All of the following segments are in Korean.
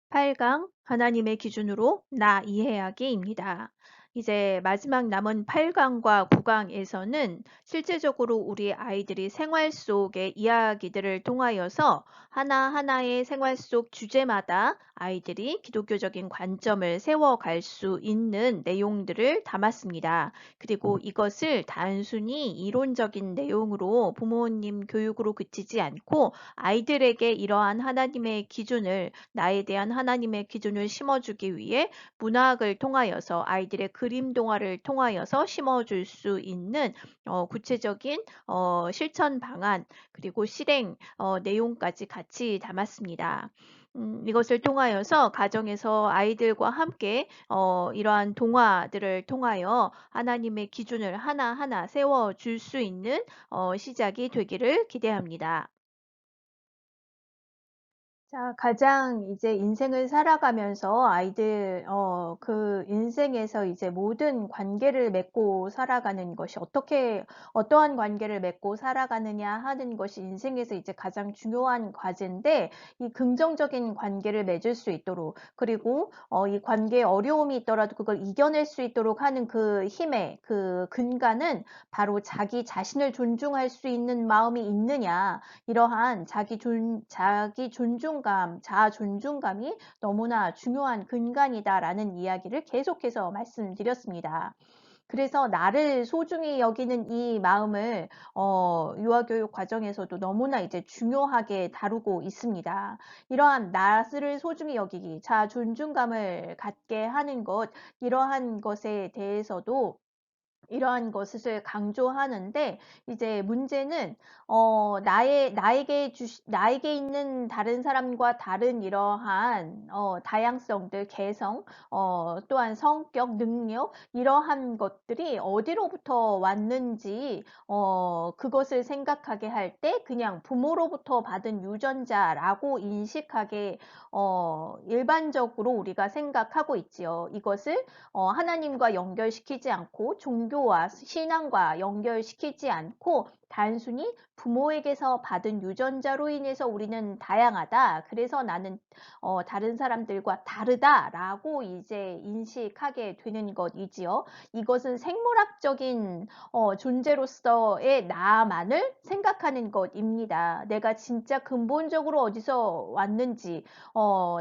8강 하나님의 기준으로 나 이해하기입니다. 이제 마지막 남은 8강과 9강에서는 실제적으로 우리 아이들이 생활 속의 이야기들을 통하여서 하나하나의 생활 속 주제마다 아이들이 기독교적인 관점을 세워갈 수 있는 내용들을 담았습니다. 그리고 이것을 단순히 이론적인 내용으로 부모님 교육으로 그치지 않고 아이들에게 이러한 하나님의 기준을 나에 대한 하나님의 기준을 심어주기 위해 문학을 통하여서 아이들의 그림 동화를 통하여서 심어줄 수 있는 구체적인 실천 방안 그리고 실행 내용까지 같이 담았습니다. 이것을 통하여서 가정에서 아이들과 함께 이러한 동화들을 통하여 하나님의 기준을 하나하나 세워줄 수 있는 시작이 되기를 기대합니다. 자, 가장 이제 인생을 살아가면서 아이들, 그 인생에서 이제 모든 관계를 맺고 살아가는 것이 어떠한 관계를 맺고 살아가느냐 하는 것이 인생에서 이제 가장 중요한 과제인데, 이 긍정적인 관계를 맺을 수 있도록, 그리고, 이 관계에 어려움이 있더라도 그걸 이겨낼 수 있도록 하는 그 힘의 그 근간은 바로 자기 자신을 존중할 수 있는 마음이 있느냐, 이러한 자기 존중감, 자아 존중감이 너무나 중요한 근간이다라는 이야기를 계속해서 말씀드렸습니다. 그래서 나를 소중히 여기는 이 마음을 유아교육 과정에서도 너무나 이제 중요하게 다루고 있습니다. 이러한 나를 소중히 여기기, 자아 존중감을 갖게 하는 것, 이러한 것에 대해서도 이러한 것을 강조하는데 이제 문제는 나에게 있는 다른 사람과 다른 이러한 다양성들, 개성, 또한 성격, 능력 이러한 것들이 어디로부터 왔는지 그것을 생각하게 할 때 그냥 부모로부터 받은 유전자라고 인식하게 일반적으로 우리가 생각하고 있지요. 이것을 하나님과 연결시키지 않고 종교와 신앙과 연결시키지 않고 단순히 부모에게서 받은 유전자로 인해서 우리는 다양하다. 그래서 나는 다른 사람들과 다르다라고 이제 인식하게 되는 것이지요. 이것은 생물학적인 존재로서의 나만을 생각하는 것입니다. 내가 진짜 근본적으로 어디서 왔는지,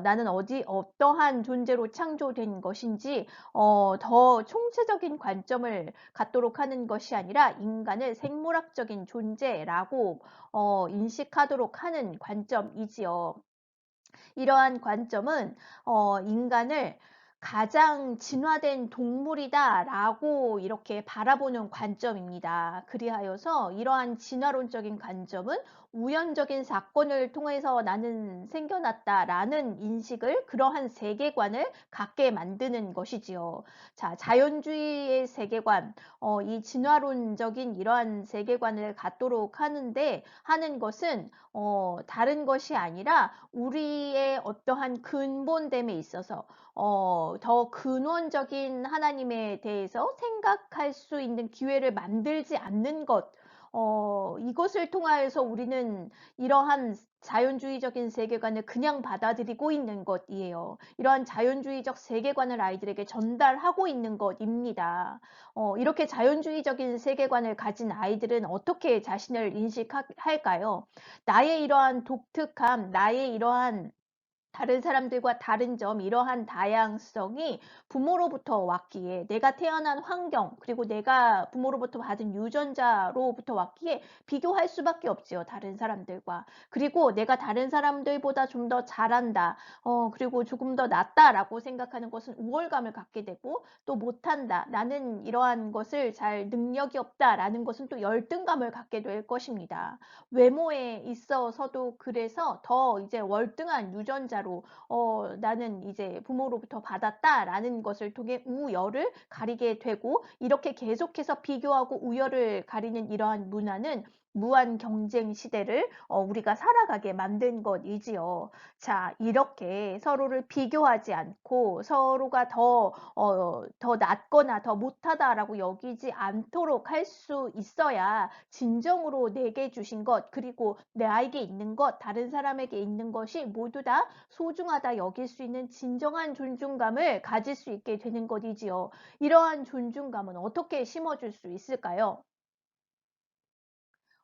나는 어떠한 존재로 창조된 것인지 더 총체적인 관점을 갖도록 하는 것이 아니라 인간을 생물학적인 존재라고 인식하도록 하는 관점이지요. 이러한 관점은 인간을 가장 진화된 동물이다라고 이렇게 바라보는 관점입니다. 그리하여서 이러한 진화론적인 관점은 우연적인 사건을 통해서 나는 생겨났다라는 인식을 그러한 세계관을 갖게 만드는 것이지요. 자, 자연주의의 세계관, 이 진화론적인 이러한 세계관을 갖도록 하는 것은 다른 것이 아니라 우리의 어떠한 근본됨에 있어서 더 근원적인 하나님에 대해서 생각할 수 있는 기회를 만들지 않는 것, 이것을 통하여서 우리는 이러한 자연주의적인 세계관을 그냥 받아들이고 있는 것이에요. 이러한 자연주의적 세계관을 아이들에게 전달하고 있는 것입니다. 이렇게 자연주의적인 세계관을 가진 아이들은 어떻게 자신을 인식할까요? 나의 이러한 독특함, 나의 이러한 다른 사람들과 다른 점, 이러한 다양성이 부모로부터 왔기에 내가 태어난 환경, 그리고 내가 부모로부터 받은 유전자로부터 왔기에 비교할 수밖에 없지요, 다른 사람들과. 그리고 내가 다른 사람들보다 좀 더 잘한다, 그리고 조금 더 낫다라고 생각하는 것은 우월감을 갖게 되고 또 못한다, 나는 이러한 것을 잘 능력이 없다라는 것은 또 열등감을 갖게 될 것입니다. 외모에 있어서도 그래서 더 이제 월등한 유전자로 나는 이제 부모로부터 받았다라는 것을 통해 우열을 가리게 되고 이렇게 계속해서 비교하고 우열을 가리는 이러한 문화는 무한 경쟁 시대를 우리가 살아가게 만든 것이지요. 자, 이렇게 서로를 비교하지 않고 서로가 더 낫거나 더 못하다라고 여기지 않도록 할 수 있어야 진정으로 내게 주신 것, 그리고 나에게 있는 것, 다른 사람에게 있는 것이 모두 다 소중하다 여길 수 있는 진정한 존중감을 가질 수 있게 되는 것이지요. 이러한 존중감은 어떻게 심어줄 수 있을까요?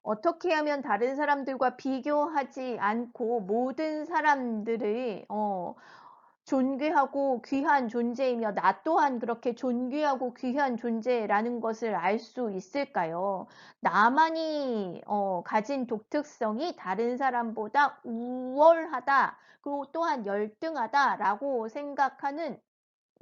어떻게 하면 다른 사람들과 비교하지 않고 모든 사람들의 존귀하고 귀한 존재이며 나 또한 그렇게 존귀하고 귀한 존재라는 것을 알 수 있을까요? 나만이 가진 독특성이 다른 사람보다 우월하다, 그리고 또한 열등하다라고 생각하는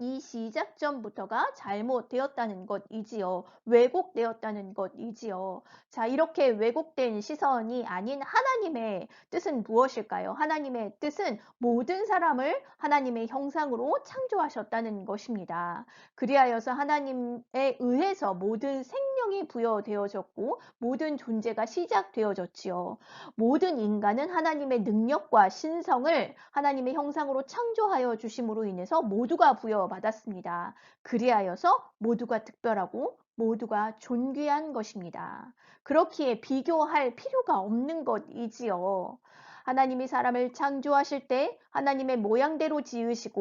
이 시작점부터가 잘못되었다는 것이지요. 왜곡되었다는 것이지요. 자, 이렇게 왜곡된 시선이 아닌 하나님의 뜻은 무엇일까요? 하나님의 뜻은 모든 사람을 하나님의 형상으로 창조하셨다는 것입니다. 그리하여서 하나님에 의해서 모든 생명이 부여되어졌고 모든 존재가 시작되어졌지요. 모든 인간은 하나님의 능력과 신성을 하나님의 형상으로 창조하여 주심으로 인해서 모두가 부여받았습니다. 그리하여서 모두가 특별하고 모두가 존귀한 것입니다. 그렇기에 비교할 필요가 없는 것이지요. 하나님이 사람을 창조하실 때 하나님의 모양대로 지으실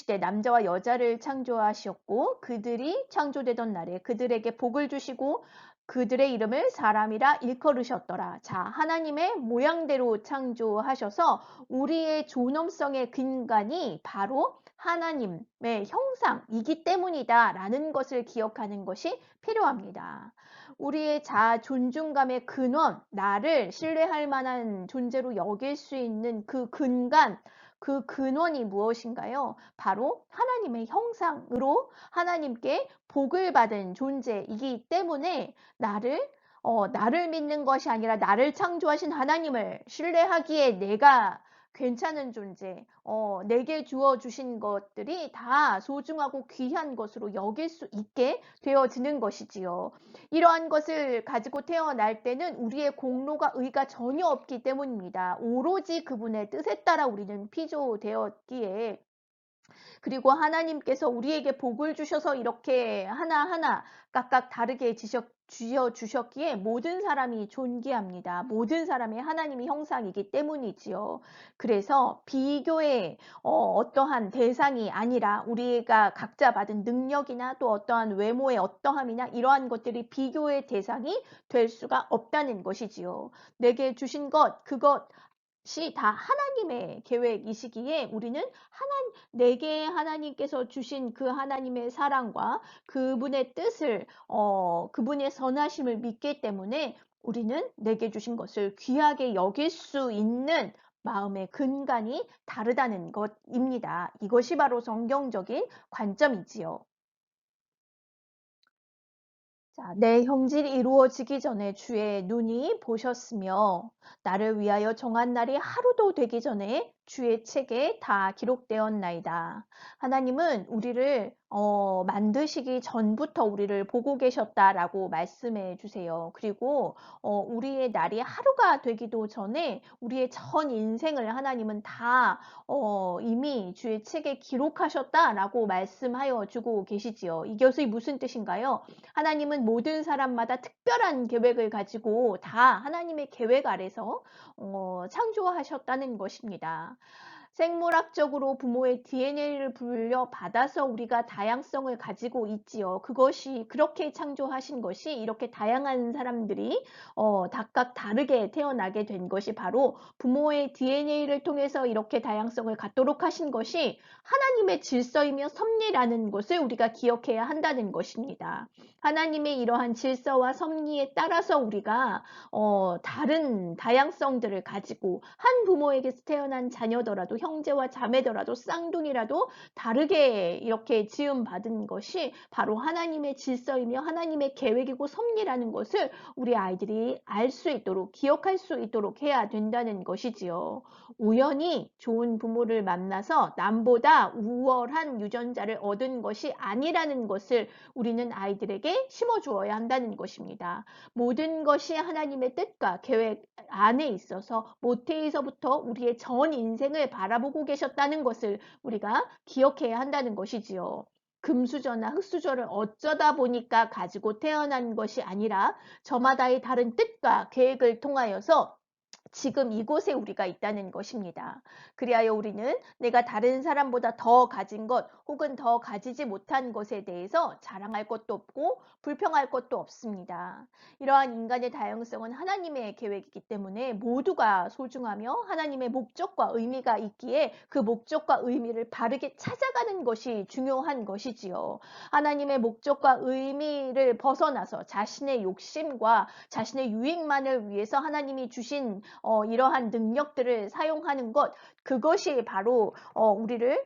때 남자와 여자를 창조하셨고 그들이 창조되던 날에 그들에게 복을 주시고 그들의 이름을 사람이라 일컬으셨더라. 자, 하나님의 모양대로 창조하셔서 우리의 존엄성의 근간이 바로 하나님의 형상이기 때문이다 라는 것을 기억하는 것이 필요합니다. 우리의 자아 존중감의 근원, 나를 신뢰할 만한 존재로 여길 수 있는 그 근간, 그 근원이 무엇인가요? 바로 하나님의 형상으로 하나님께 복을 받은 존재이기 때문에 나를 믿는 것이 아니라 나를 창조하신 하나님을 신뢰하기에 내가 괜찮은 존재, 내게 주어주신 것들이 다 소중하고 귀한 것으로 여길 수 있게 되어지는 것이지요. 이러한 것을 가지고 태어날 때는 우리의 공로가 의가 전혀 없기 때문입니다. 오로지 그분의 뜻에 따라 우리는 피조되었기에 그리고 하나님께서 우리에게 복을 주셔서 이렇게 하나하나 각각 다르게 지어주셨기에 모든 사람이 존귀합니다. 모든 사람이 하나님의 형상이기 때문이지요. 그래서 비교의 어떠한 대상이 아니라 우리가 각자 받은 능력이나 또 어떠한 외모의 어떠함이나 이러한 것들이 비교의 대상이 될 수가 없다는 것이지요. 내게 주신 그것이 다 하나님의 계획이시기에 우리는 내게 하나님께서 주신 그 하나님의 사랑과 그분의 뜻을 그분의 선하심을 믿기 때문에 우리는 내게 주신 것을 귀하게 여길 수 있는 마음의 근간이 다르다는 것입니다. 이것이 바로 성경적인 관점이지요. 자, 내 형질이 이루어지기 전에 주의 눈이 보셨으며 나를 위하여 정한 날이 하루도 되기 전에 주의 책에 다 기록되었나이다. 하나님은 우리를 만드시기 전부터 우리를 보고 계셨다라고 말씀해 주세요. 그리고 우리의 날이 하루가 되기도 전에 우리의 전 인생을 하나님은 다 이미 주의 책에 기록하셨다라고 말씀하여 주고 계시지요. 이것이 무슨 뜻인가요? 하나님은 모든 사람마다 특별한 계획을 가지고 다 하나님의 계획 아래서 창조하셨다는 것입니다. 생물학적으로 부모의 DNA를 불려받아서 우리가 다양성을 가지고 있지요. 그것이 그렇게 창조하신 것이 이렇게 다양한 사람들이 각각 다르게 태어나게 된 것이 바로 부모의 DNA를 통해서 이렇게 다양성을 갖도록 하신 것이 하나님의 질서이며 섭리라는 것을 우리가 기억해야 한다는 것입니다. 하나님의 이러한 질서와 섭리에 따라서 우리가 다른 다양성들을 가지고 한 부모에게서 태어난 자녀더라도 형제와 자매더라도 쌍둥이라도 다르게 이렇게 지음받은 것이 바로 하나님의 질서이며 하나님의 계획이고 섭리라는 것을 우리 아이들이 알 수 있도록 기억할 수 있도록 해야 된다는 것이지요. 우연히 좋은 부모를 만나서 남보다 우월한 유전자를 얻은 것이 아니라는 것을 우리는 아이들에게 심어주어야 한다는 것입니다. 모든 것이 하나님의 뜻과 계획 안에 있어서 모태에서부터 우리의 전 인생을 바라보고 계셨다는 것을 우리가 기억해야 한다는 것이지요. 금수저나 흙수저를 어쩌다 보니까 가지고 태어난 것이 아니라 저마다의 다른 뜻과 계획을 통하여서 지금 이곳에 우리가 있다는 것입니다. 그리하여 우리는 내가 다른 사람보다 더 가진 것 혹은 더 가지지 못한 것에 대해서 자랑할 것도 없고 불평할 것도 없습니다. 이러한 인간의 다양성은 하나님의 계획이기 때문에 모두가 소중하며 하나님의 목적과 의미가 있기에 그 목적과 의미를 바르게 찾아가는 것이 중요한 것이지요. 하나님의 목적과 의미를 벗어나서 자신의 욕심과 자신의 유익만을 위해서 하나님이 주신 이러한 능력들을 사용하는 것, 그것이 바로 우리를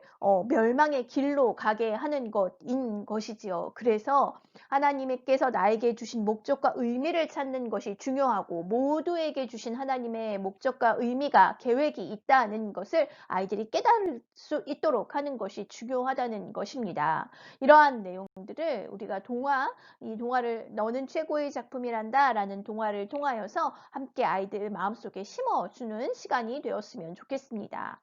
멸망의 길로 가게 하는 것인 것이지요. 그래서 하나님께서 나에게 주신 목적과 의미를 찾는 것이 중요하고 모두에게 주신 하나님의 목적과 의미가 계획이 있다는 것을 아이들이 깨달을 수 있도록 하는 것이 중요하다는 것입니다. 이러한 내용들을 우리가 이 동화를 너는 최고의 작품이란다 라는 동화를 통하여서 함께 아이들 마음속에 심어주는 시간이 되었으면 좋겠습니다.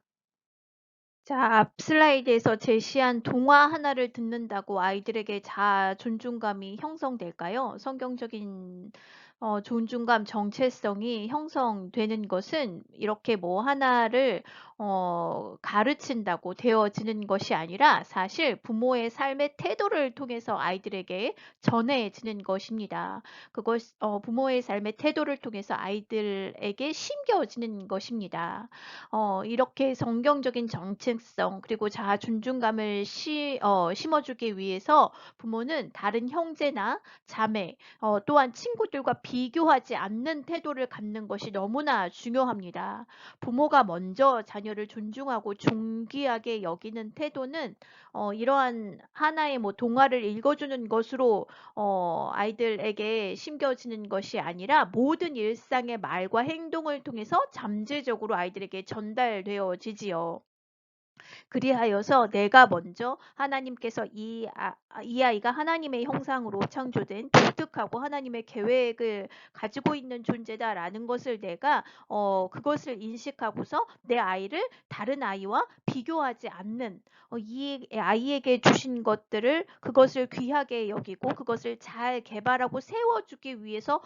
자, 앞 슬라이드에서 제시한 동화 하나를 듣는다고 아이들에게 자아 존중감이 형성될까요? 성경적인 존중감, 정체성이 형성되는 것은 이렇게 뭐 하나를 가르친다고 되어지는 것이 아니라 사실 부모의 삶의 태도를 통해서 아이들에게 전해지는 것입니다. 그것 부모의 삶의 태도를 통해서 아이들에게 심겨지는 것입니다. 이렇게 성경적인 정체성 그리고 자아 존중감을 심어주기 위해서 부모는 다른 형제나 자매 또한 친구들과 비교하지 않는 태도를 갖는 것이 너무나 중요합니다. 부모가 먼저 자녀를 존중하고 존귀하게 여기는 태도는 이러한 하나의 뭐 동화를 읽어주는 것으로 아이들에게 심겨지는 것이 아니라 모든 일상의 말과 행동을 통해서 잠재적으로 아이들에게 전달되어지지요. 그리하여서 내가 먼저 하나님께서 이 아이가 하나님의 형상으로 창조된 독특하고 하나님의 계획을 가지고 있는 존재다라는 것을 내가 그것을 인식하고서 내 아이를 다른 아이와 비교하지 않는 이 아이에게 주신 것들을 그것을 귀하게 여기고 그것을 잘 개발하고 세워주기 위해서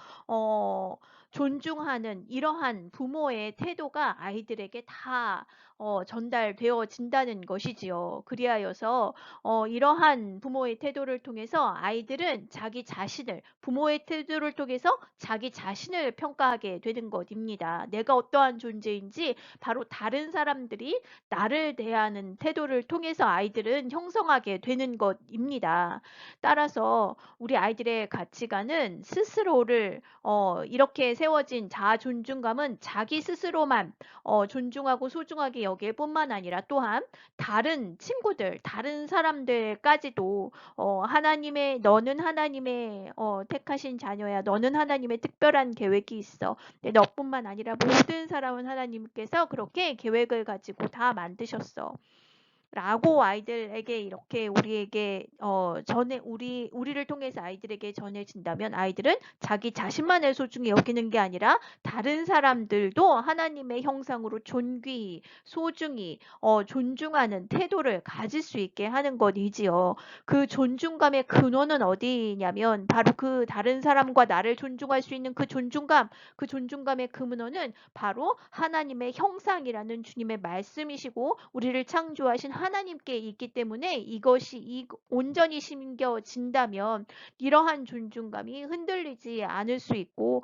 존중하는 이러한 부모의 태도가 아이들에게 다 전달되어진다는 것이지요. 그리하여서 이러한 부모의 태도를 통해서 아이들은 자기 자신을 부모의 태도를 통해서 자기 자신을 평가하게 되는 것입니다. 내가 어떠한 존재인지 바로 다른 사람들이 나를 대하는 태도를 통해서 아이들은 형성하게 되는 것입니다. 따라서 우리 아이들의 가치관은 스스로를 이렇게 세워진 자아 존중감은 자기 스스로만 존중하고 소중하게 여길 뿐만 아니라 또한 다른 친구들, 다른 사람들까지도 너는 하나님의 택하신 자녀야. 너는 하나님의 특별한 계획이 있어. 너뿐만 아니라 모든 사람은 하나님께서 그렇게 계획을 가지고 다 만드셨어. 라고 아이들에게 이렇게 우리에게 우리를 통해서 아이들에게 전해진다면 아이들은 자기 자신만을 소중히 여기는 게 아니라 다른 사람들도 하나님의 형상으로 존귀히 소중히 존중하는 태도를 가질 수 있게 하는 것이지요. 그 존중감의 근원은 어디냐면 바로 그 다른 사람과 나를 존중할 수 있는 그 존중감의 근원은 바로 하나님의 형상이라는 주님의 말씀이시고 우리를 창조하신 하나님께 있기 때문에 이것이 온전히 심겨진다면 이러한 존중감이 흔들리지 않을 수 있고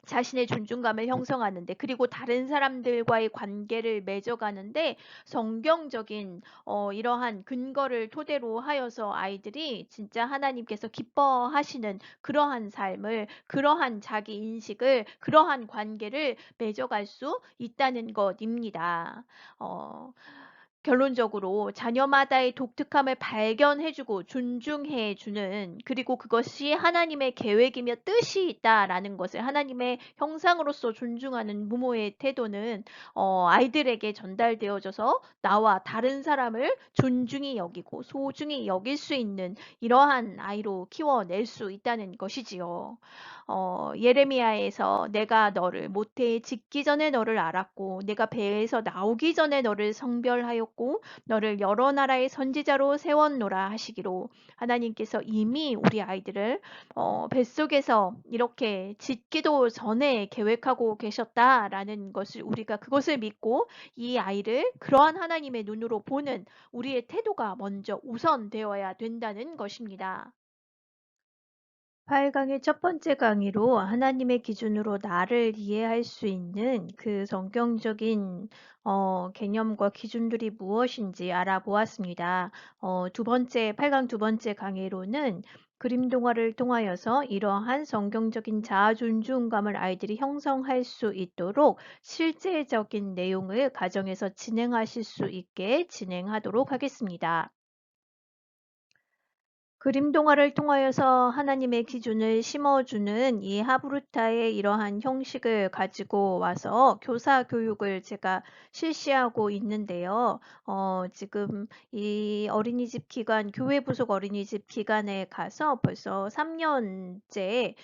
자신의 존중감을 형성하는데, 그리고 다른 사람들과의 관계를 맺어가는데 성경적인 이러한 근거를 토대로 하여서 아이들이 진짜 하나님께서 기뻐하시는 그러한 삶을, 그러한 자기 인식을, 그러한 관계를 맺어갈 수 있다는 것입니다. 어, 결론적으로 자녀마다의 독특함을 발견해주고 존중해주는, 그리고 그것이 하나님의 계획이며 뜻이 있다라는 것을 하나님의 형상으로서 존중하는 부모의 태도는 아이들에게 전달되어져서 나와 다른 사람을 존중히 여기고 소중히 여길 수 있는 이러한 아이로 키워낼 수 있다는 것이지요. 예레미야에서 내가 너를 모태에 짓기 전에 너를 알았고 내가 배에서 나오기 전에 너를 성별하였고 너를 여러 나라의 선지자로 세웠노라 하시기로, 하나님께서 이미 우리 아이들을 뱃속에서 이렇게 짓기도 전에 계획하고 계셨다라는 것을, 우리가 그것을 믿고 이 아이를 그러한 하나님의 눈으로 보는 우리의 태도가 먼저 우선되어야 된다는 것입니다. 8강의 첫 번째 강의로 하나님의 기준으로 나를 이해할 수 있는 그 성경적인 개념과 기준들이 무엇인지 알아보았습니다. 8강 두 번째 강의로는 그림 동화를 통하여서 이러한 성경적인 자아 존중감을 아이들이 형성할 수 있도록 실제적인 내용을 가정에서 진행하실 수 있게 진행하도록 하겠습니다. 그림 동화를 통하여서 하나님의 기준을 심어주는 이 하브루타의 이러한 형식을 가지고 와서 교사 교육을 제가 실시하고 있는데요. 지금 이 어린이집 기간, 교회 부속 어린이집 기간에 가서 벌써 3년째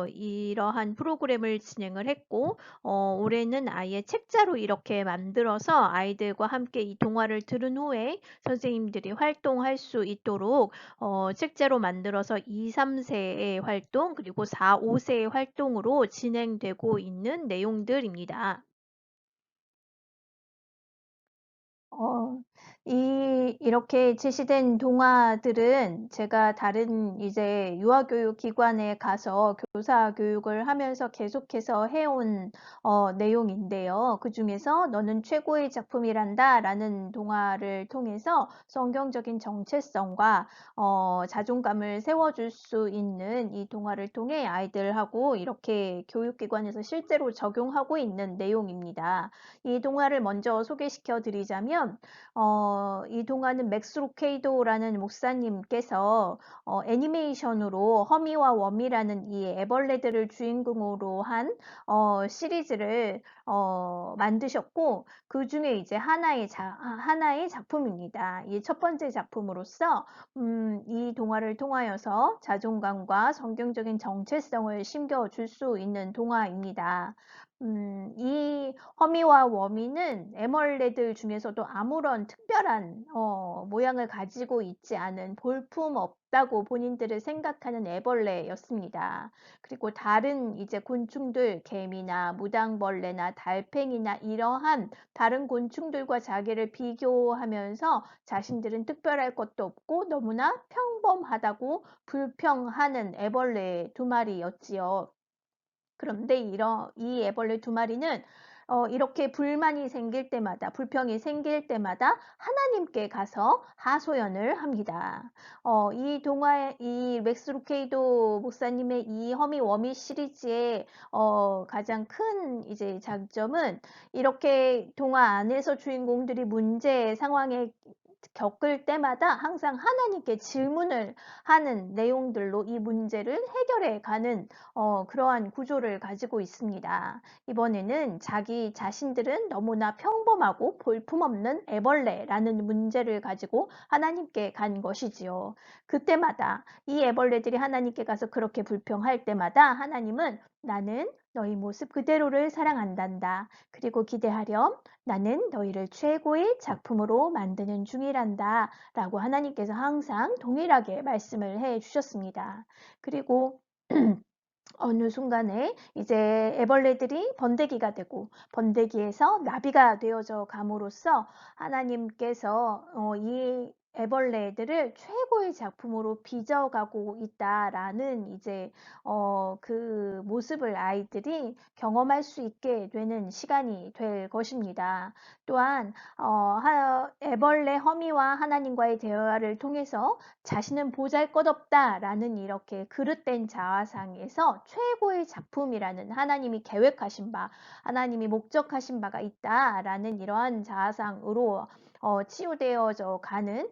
이러한 프로그램을 진행을 했고, 올해는 아예 책자로 이렇게 만들어서 아이들과 함께 이 동화를 들은 후에 선생님들이 활동할 수 있도록 책제로 만들어서 2, 3세의 활동, 그리고 4, 5세의 활동으로 진행되고 있는 내용들입니다. 어, 이렇게 제시된 동화들은 제가 다른 이제 유아교육 기관에 가서 교사 교육을 하면서 계속해서 해온 내용인데요. 그 중에서 너는 최고의 작품이란다 라는 동화를 통해서 성경적인 정체성과 자존감을 세워줄 수 있는 이 동화를 통해 아이들하고 이렇게 교육기관에서 실제로 적용하고 있는 내용입니다. 이 동화를 먼저 소개시켜 드리자면 이 동화는 맥스 루케이도라는 목사님께서 애니메이션으로 허미와 워미라는 이 애벌레들을 주인공으로 한 시리즈를 만드셨고, 그 중에 이제 하나의 작품입니다. 이 첫 번째 작품으로서 이 동화를 통하여서 자존감과 성경적인 정체성을 심겨줄 수 있는 동화입니다. 이 허미와 워미는 애벌레들 중에서도 아무런 특별한 모양을 가지고 있지 않은, 볼품 없다고 본인들을 생각하는 애벌레였습니다. 그리고 다른 이제 곤충들, 개미나 무당벌레나 달팽이나 이러한 다른 곤충들과 자기를 비교하면서 자신들은 특별할 것도 없고 너무나 평범하다고 불평하는 애벌레 두 마리였지요. 그런데 이 애벌레 두 마리는 이렇게 불만이 생길 때마다, 불평이 생길 때마다 하나님께 가서 하소연을 합니다. 이 맥스 루케이도 목사님의 이 허미 워미 시리즈의 가장 큰 이제 장점은, 이렇게 동화 안에서 주인공들이 문제 상황에 겪을 때마다 항상 하나님께 질문을 하는 내용들로 이 문제를 해결해 가는 그러한 구조를 가지고 있습니다. 이번에는 자기 자신들은 너무나 평범하고 볼품없는 애벌레라는 문제를 가지고 하나님께 간 것이지요. 그때마다 이 애벌레들이 하나님께 가서 그렇게 불평할 때마다 하나님은 나는 너희 모습 그대로를 사랑한단다. 그리고 기대하렴. 나는 너희를 최고의 작품으로 만드는 중이란다. 라고 하나님께서 항상 동일하게 말씀을 해 주셨습니다. 그리고 어느 순간에 이제 애벌레들이 번데기가 되고 번데기에서 나비가 되어져 감으로써 하나님께서 이 애벌레들을 최고의 작품으로 빚어가고 있다라는 이제 그 모습을 아이들이 경험할 수 있게 되는 시간이 될 것입니다. 또한 애벌레 허미와 하나님과의 대화를 통해서 자신은 보잘것없다라는 이렇게 그릇된 자아상에서 최고의 작품이라는 하나님이 계획하신 바, 하나님이 목적하신 바가 있다라는 이러한 자아상으로 치유되어져 가는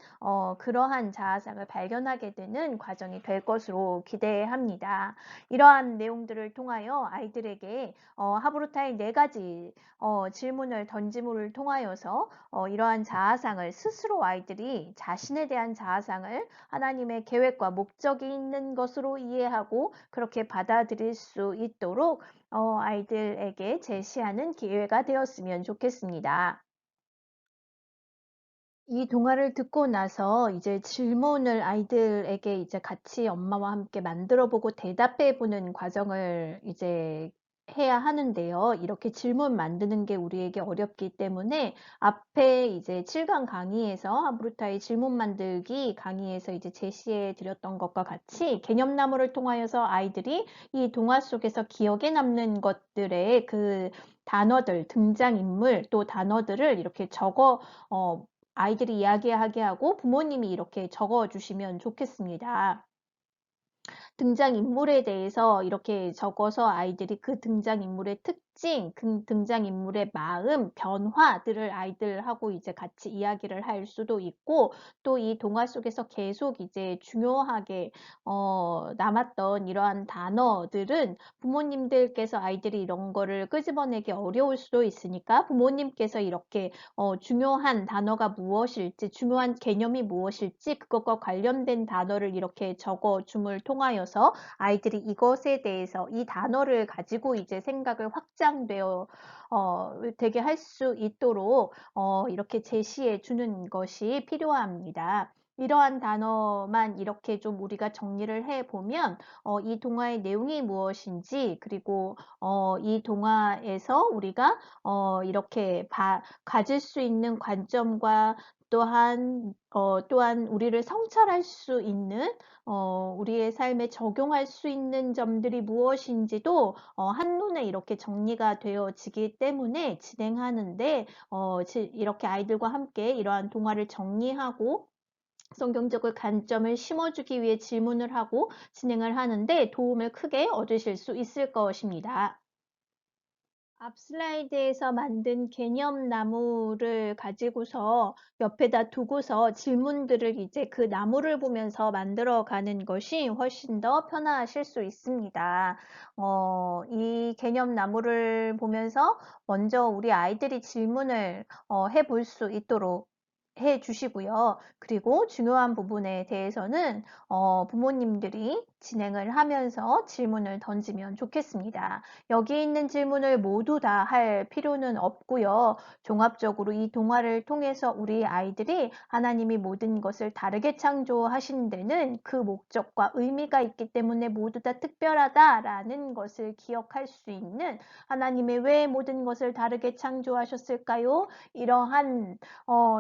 그러한 자아상을 발견하게 되는 과정이 될 것으로 기대합니다. 이러한 내용들을 통하여 아이들에게 하브루타의 4가지 질문을 던짐을 통하여서 이러한 자아상을 스스로 아이들이 자신에 대한 자아상을 하나님의 계획과 목적이 있는 것으로 이해하고 그렇게 받아들일 수 있도록 아이들에게 제시하는 기회가 되었으면 좋겠습니다. 이 동화를 듣고 나서 이제 질문을 아이들에게 이제 같이 엄마와 함께 만들어 보고 대답해 보는 과정을 이제 해야 하는데요. 이렇게 질문 만드는 게 우리에게 어렵기 때문에 앞에 이제 7강 강의에서 하브루타의 질문 만들기 강의에서 이제 제시해 드렸던 것과 같이 개념나무를 통하여서 아이들이 이 동화 속에서 기억에 남는 것들의 그 단어들, 등장인물 또 단어들을 이렇게 적어 아이들이 이야기하게 하고 부모님이 이렇게 적어 주시면 좋겠습니다. 등장인물에 대해서 이렇게 적어서 아이들이 그 등장인물의 특징, 그 등장인물의 마음, 변화들을 아이들하고 이제 같이 이야기를 할 수도 있고 또 이 동화 속에서 계속 이제 중요하게 남았던 이러한 단어들은 부모님들께서 아이들이 이런 거를 끄집어내기 어려울 수도 있으니까 부모님께서 이렇게 중요한 단어가 무엇일지, 중요한 개념이 무엇일지 그것과 관련된 단어를 이렇게 적어 줌을 통하여서 아이들이 이것에 대해서 이 단어를 가지고 이제 생각을 확장되어 되게 할 수 있도록 이렇게 제시해 주는 것이 필요합니다. 이러한 단어만 이렇게 좀 우리가 정리를 해 보면 이 동화의 내용이 무엇인지 그리고 이 동화에서 우리가 이렇게 가질 수 있는 관점과 또한 우리를 성찰할 수 있는 우리의 삶에 적용할 수 있는 점들이 무엇인지도 한눈에 이렇게 정리가 되어지기 때문에 진행하는데 이렇게 아이들과 함께 이러한 동화를 정리하고 성경적인 관점을 심어주기 위해 질문을 하고 진행을 하는데 도움을 크게 얻으실 수 있을 것입니다. 앞 슬라이드에서 만든 개념 나무를 가지고서 옆에다 두고서 질문들을 이제 그 나무를 보면서 만들어 가는 것이 훨씬 더 편하실 수 있습니다. 이 개념 나무를 보면서 먼저 우리 아이들이 질문을 해볼 수 있도록 해 주시고요. 그리고 중요한 부분에 대해서는 부모님들이 진행을 하면서 질문을 던지면 좋겠습니다. 여기 있는 질문을 모두 다 할 필요는 없고요. 종합적으로 이 동화를 통해서 우리 아이들이 하나님이 모든 것을 다르게 창조하신 데는 그 목적과 의미가 있기 때문에 모두 다 특별하다라는 것을 기억할 수 있는 하나님의 왜 모든 것을 다르게 창조하셨을까요? 이러한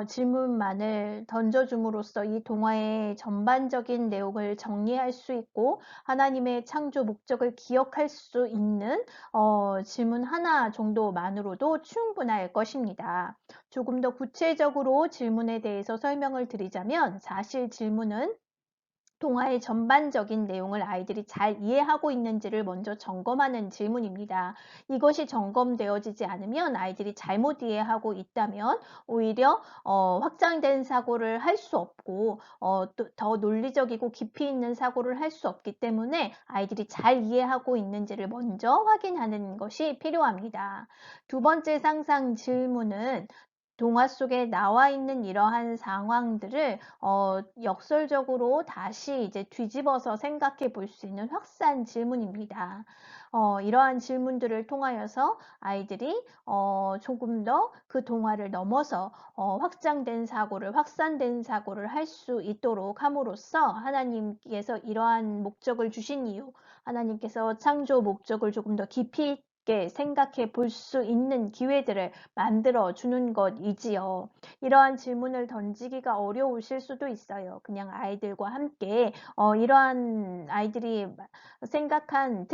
질문만을 던져줌으로써 이 동화의 전반적인 내용을 정리할 수 있고 하나님의 창조 목적을 기억할 수 있는 질문 하나 정도만으로도 충분할 것입니다. 조금 더 구체적으로 질문에 대해서 설명을 드리자면 사실 질문은 동화의 전반적인 내용을 아이들이 잘 이해하고 있는지를 먼저 점검하는 질문입니다. 이것이 점검되어지지 않으면 아이들이 잘못 이해하고 있다면 오히려 확장된 사고를 할 수 없고 또 더 논리적이고 깊이 있는 사고를 할 수 없기 때문에 아이들이 잘 이해하고 있는지를 먼저 확인하는 것이 필요합니다. 두 번째 상상 질문은 동화 속에 나와 있는 이러한 상황들을 역설적으로 다시 이제 뒤집어서 생각해 볼 수 있는 확산 질문입니다. 이러한 질문들을 통하여서 아이들이 조금 더 그 동화를 넘어서 확장된 사고를, 확산된 사고를 할 수 있도록 함으로써 하나님께서 이러한 목적을 주신 이유, 하나님께서 창조 목적을 조금 더 깊이 깊게 생각해 볼 수 있는 기회들을 만들어 주는 것이지요. 이러한 질문을 던지기가 어려우실 수도 있어요. 그냥 아이들과 함께 이러한 아이들이 생각한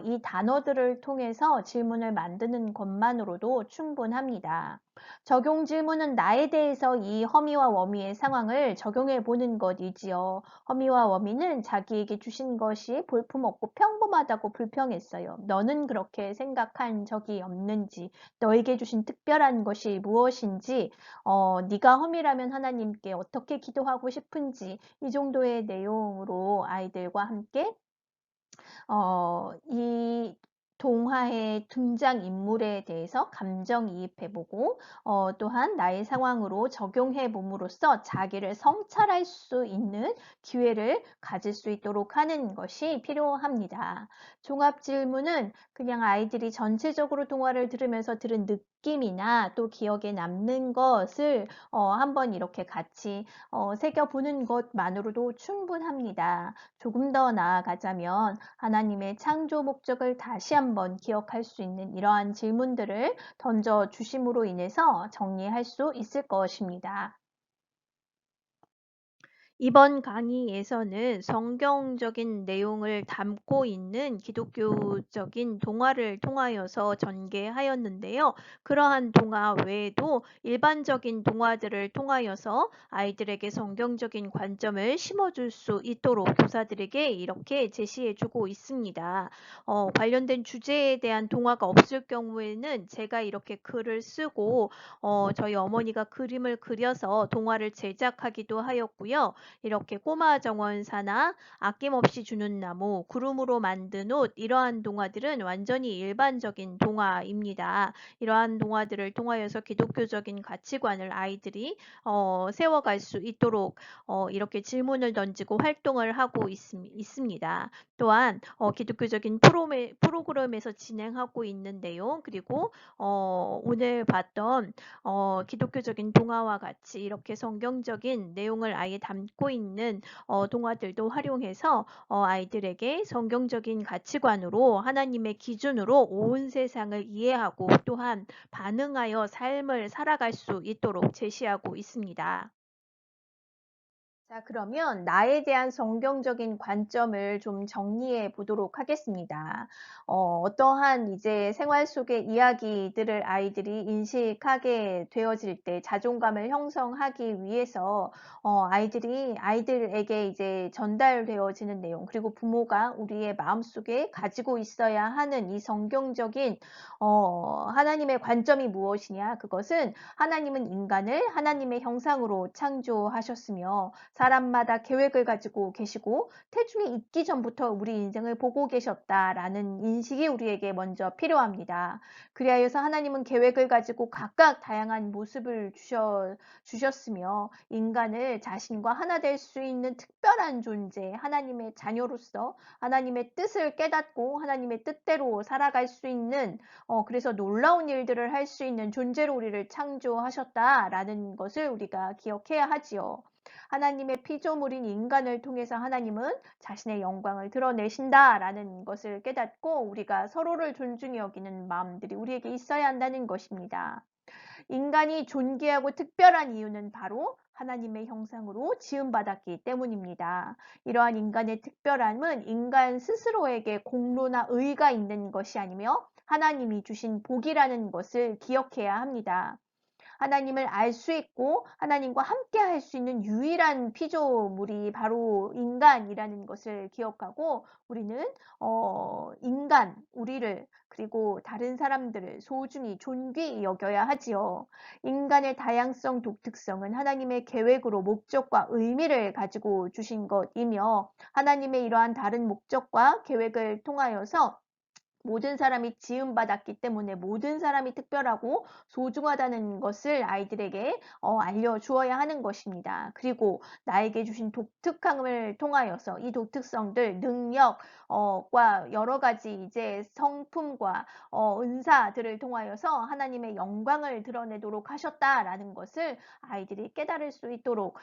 이 단어들을 통해서 질문을 만드는 것만으로도 충분합니다. 적용 질문은 나에 대해서 이 허미와 워미의 상황을 적용해 보는 것이지요. 허미와 워미는 자기에게 주신 것이 볼품없고 평범하다고 불평했어요. 너는 그렇게 생각한 적이 없는지, 너에게 주신 특별한 것이 무엇인지, 네가 허미라면 하나님께 어떻게 기도하고 싶은지 이 정도의 내용으로 아이들과 함께 이 동화의 등장인물에 대해서 감정이입해 보고 또한 나의 상황으로 적용해 봄으로써 자기를 성찰할 수 있는 기회를 가질 수 있도록 하는 것이 필요합니다. 종합질문은 그냥 아이들이 전체적으로 동화를 들으면서 들은 느낌이나 또 기억에 남는 것을 한번 이렇게 같이 새겨보는 것만으로도 충분합니다. 조금 더 나아가자면 하나님의 창조 목적을 다시 한번 기억할 수 있는 이러한 질문들을 던져 주심으로 인해서 정리할 수 있을 것입니다. 이번 강의에서는 성경적인 내용을 담고 있는 기독교적인 동화를 통하여서 전개하였는데요. 그러한 동화 외에도 일반적인 동화들을 통하여서 아이들에게 성경적인 관점을 심어줄 수 있도록 교사들에게 이렇게 제시해주고 있습니다. 관련된 주제에 대한 동화가 없을 경우에는 제가 이렇게 글을 쓰고 저희 어머니가 그림을 그려서 동화를 제작하기도 하였고요. 이렇게 꼬마 정원사나 아낌없이 주는 나무, 구름으로 만든 옷 이러한 동화들은 완전히 일반적인 동화입니다. 이러한 동화들을 통하여서 기독교적인 가치관을 아이들이 세워갈 수 있도록 이렇게 질문을 던지고 활동을 하고 있습니다. 또한 기독교적인 프로그램에서 진행하고 있는 내용 그리고 오늘 봤던 기독교적인 동화와 같이 이렇게 성경적인 내용을 아예 담고 있는 동화들도 활용해서 아이들에게 성경적인 가치관으로 하나님의 기준으로 온 세상을 이해하고 또한 반응하여 삶을 살아갈 수 있도록 제시하고 있습니다. 자, 그러면 나에 대한 성경적인 관점을 좀 정리해 보도록 하겠습니다. 어떠한 이제 생활 속의 이야기들을 아이들이 인식하게 되어질 때 자존감을 형성하기 위해서 아이들에게 이제 전달되어지는 내용, 그리고 부모가 우리의 마음속에 가지고 있어야 하는 이 성경적인 하나님의 관점이 무엇이냐? 그것은 하나님은 인간을 하나님의 형상으로 창조하셨으며 사람마다 계획을 가지고 계시고 태중에 있기 전부터 우리 인생을 보고 계셨다라는 인식이 우리에게 먼저 필요합니다. 그리하여서 하나님은 계획을 가지고 각각 다양한 모습을 주셨으며 인간을 자신과 하나 될 수 있는 특별한 존재, 하나님의 자녀로서 하나님의 뜻을 깨닫고 하나님의 뜻대로 살아갈 수 있는 그래서 놀라운 일들을 할 수 있는 존재로 우리를 창조하셨다라는 것을 우리가 기억해야 하지요. 하나님의 피조물인 인간을 통해서 하나님은 자신의 영광을 드러내신다라는 것을 깨닫고 우리가 서로를 존중히 여기는 마음들이 우리에게 있어야 한다는 것입니다. 인간이 존귀하고 특별한 이유는 바로 하나님의 형상으로 지음받았기 때문입니다. 이러한 인간의 특별함은 인간 스스로에게 공로나 의가 있는 것이 아니며 하나님이 주신 복이라는 것을 기억해야 합니다. 하나님을 알 수 있고 하나님과 함께 할 수 있는 유일한 피조물이 바로 인간이라는 것을 기억하고 우리는 우리를 그리고 다른 사람들을 소중히 존귀히 여겨야 하지요. 인간의 다양성, 독특성은 하나님의 계획으로 목적과 의미를 가지고 주신 것이며 하나님의 이러한 다른 목적과 계획을 통하여서 모든 사람이 지음받았기 때문에 모든 사람이 특별하고 소중하다는 것을 아이들에게 알려주어야 하는 것입니다. 그리고 나에게 주신 독특함을 통하여서 이 독특성들, 능력과 여러 가지 이제 성품과 은사들을 통하여서 하나님의 영광을 드러내도록 하셨다라는 것을 아이들이 깨달을 수 있도록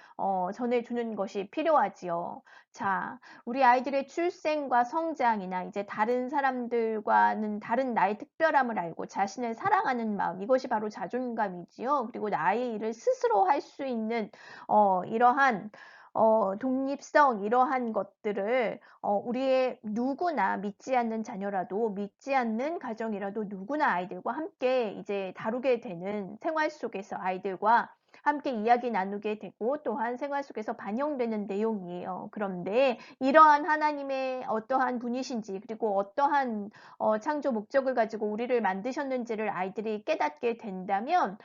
전해주는 것이 필요하지요. 자, 우리 아이들의 출생과 성장이나 이제 다른 사람들과 아이들과는 다른 나의 특별함을 알고 자신을 사랑하는 마음, 이것이 바로 자존감이지요. 그리고 나의 일을 스스로 할 수 있는 이러한 독립성, 이러한 것들을 우리의 누구나, 믿지 않는 자녀라도, 믿지 않는 가정이라도 누구나 아이들과 함께 이제 다루게 되는, 생활 속에서 아이들과 함께 이야기 나누게 되고 또한 생활 속에서 반영되는 내용이에요. 그런데 이러한 하나님의 어떠한 분이신지, 그리고 어떠한 창조 목적을 가지고 우리를 만드셨는지를 아이들이 깨닫게 된다면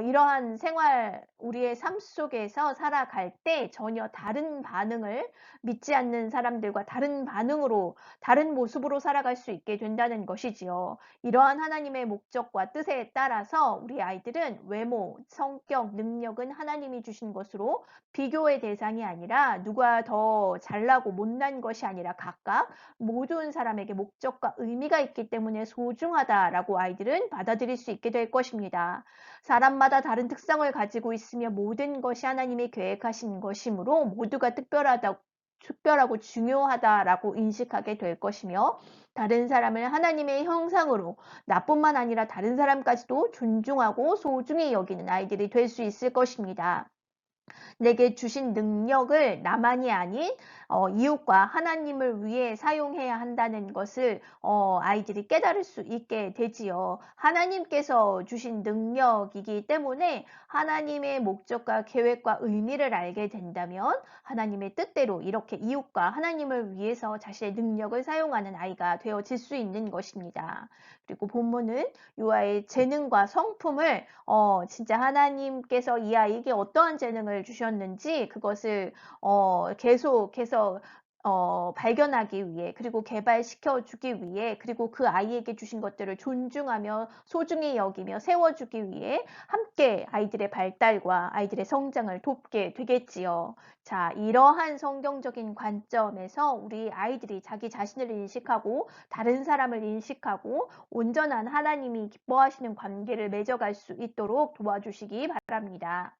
이러한 생활, 우리의 삶 속에서 살아갈 때 전혀 다른 반응을, 믿지 않는 사람들과 다른 반응으로, 다른 모습으로 살아갈 수 있게 된다는 것이지요. 이러한 하나님의 목적과 뜻에 따라서 우리 아이들은 외모, 성격, 능력은 하나님이 주신 것으로 비교의 대상이 아니라, 누가 더 잘나고 못난 것이 아니라 각각 모든 사람에게 목적과 의미가 있기 때문에 소중하다라고 아이들은 받아들일 수 있게 될 것입니다. 사람마다 다른 특성을 가지고 있으며 모든 것이 하나님이 계획하신 것이므로 모두가 특별하고 중요하다라고 인식하게 될 것이며, 다른 사람을 하나님의 형상으로, 나뿐만 아니라 다른 사람까지도 존중하고 소중히 여기는 아이들이 될 수 있을 것입니다. 내게 주신 능력을 나만이 아닌 이웃과 하나님을 위해 사용해야 한다는 것을 아이들이 깨달을 수 있게 되지요. 하나님께서 주신 능력이기 때문에 하나님의 목적과 계획과 의미를 알게 된다면 하나님의 뜻대로 이렇게 이웃과 하나님을 위해서 자신의 능력을 사용하는 아이가 되어질 수 있는 것입니다. 그리고 본문은 이 아이의 재능과 성품을 진짜 하나님께서 이 아이에게 어떠한 재능을 주셨는지 그것을 계속해서 발견하기 위해, 그리고 개발시켜 주기 위해, 그리고 그 아이에게 주신 것들을 존중하며 소중히 여기며 세워주기 위해 함께 아이들의 발달과 아이들의 성장을 돕게 되겠지요. 자, 이러한 성경적인 관점에서 우리 아이들이 자기 자신을 인식하고 다른 사람을 인식하고 온전한 하나님이 기뻐하시는 관계를 맺어갈 수 있도록 도와주시기 바랍니다.